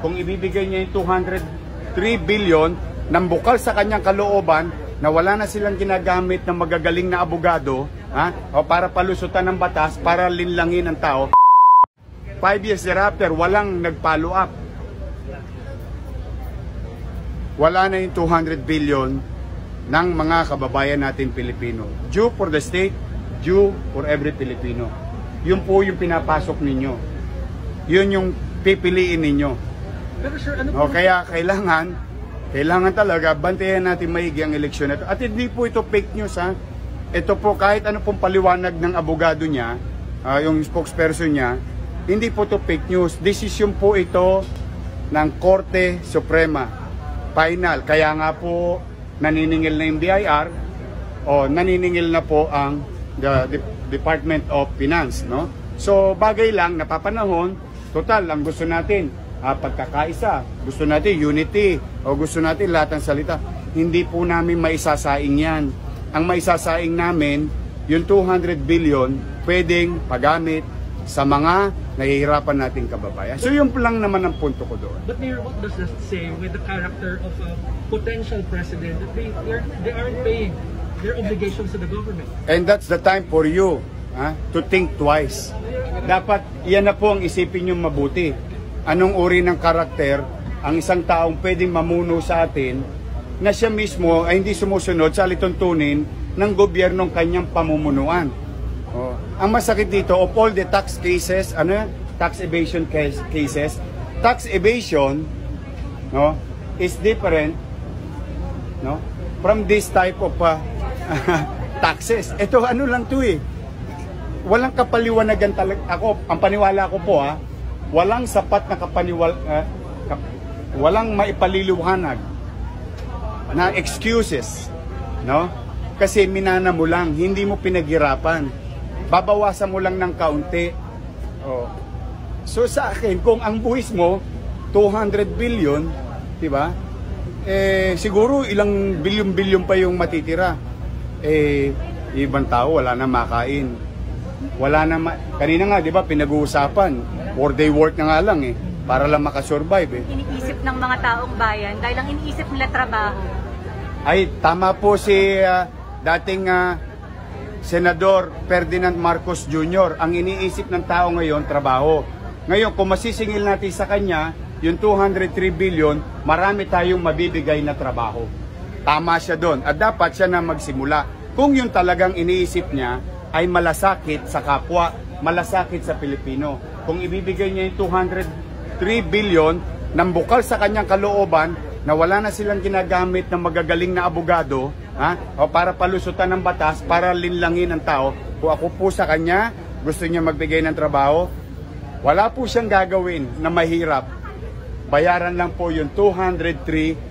kung ibibigay niya yung 203 billion nang bukal sa kanyang kalooban na wala na silang ginagamit ng magagaling na abogado o para palusutan ng batas, para linlangin ang tao. 5 years thereafter, walang nag-follow up. Wala na yung 200 billion ng mga kababayan natin Pilipino. Due for the state, due for every Filipino. Yun po yung pinapasok ninyo. Yun yung pipiliin ninyo. Pero sir, ano po? Kaya kailangan talaga bantayan natin maigi ang eleksyon na ito. At hindi po ito fake news ha. Ito po kahit ano pong paliwanag ng abogado niya, yung spokesperson niya, hindi po ito fake news. Desisyon po ito ng Korte Suprema. Final. Kaya nga po naniningil na yung BIR o naniningil na po ang Department of Finance, no? So bagay lang, napapanahon, total ang gusto natin pagkakaisa, gusto natin unity, o gusto natin lahat ng salita. Hindi po namin maisasaing yan. Ang maisasaing namin, yung 200 billion, pwedeng pagamit sa mga nahihirapan nating kababayan. So yun lang naman ang punto ko doon. But Mayor, what does that say with the character of a potential president that they aren't paying their obligations to the government? And that's the time for you to think twice. Dapat yan na po ang isipin nyo mabuti. Anong uri ng karakter ang isang taong pwedeng mamuno sa atin na siya mismo ay hindi sumusunod sa alituntunin ng gobyernong kanyang pamumunuan. Ang masakit dito, of all the tax cases, tax evasion cases, tax evasion, no, is different, no, from this type of taxes. Ito ano lang to eh. Walang kapaliwanagan talaga. Ang paniwala ko po walang sapat na walang maipaliliwanag na excuses, no? Kasi minana mo lang, hindi mo pinaghirapan. Babawasan mo lang ng kaunti. So sa akin, kung ang buwis mo 200 billion, 'di ba? Siguro ilang bilyon-bilyon pa yung matitira. Ibang tao wala na makain. Wala na kanina nga 'di ba pinag-uusapan, 4-day work na nga lang para lang makasurvive Iniisip ng mga taong bayan dahil ang iniisip nila trabaho. Ay tama po si dating Senador Ferdinand Marcos Jr. Ang iniisip ng tao ngayon trabaho. Ngayon kung masisingil natin sa kanya yung 203 billion, marami tayong mabibigay na trabaho. Tama siya doon at dapat siya na magsimula. Kung yung talagang iniisip niya ay malasakit sa kapwa, malasakit sa Pilipino. Kung ibibigay niya yung 203 billion nang bukal sa kanyang kalooban na wala na silang ginagamit ng magagaling na abogado o para palusutan ng batas, para linlangin ang tao, kung ako po sa kanya, gusto niya magbigay ng trabaho, wala po siyang gagawin na mahirap. Bayaran lang po yung 203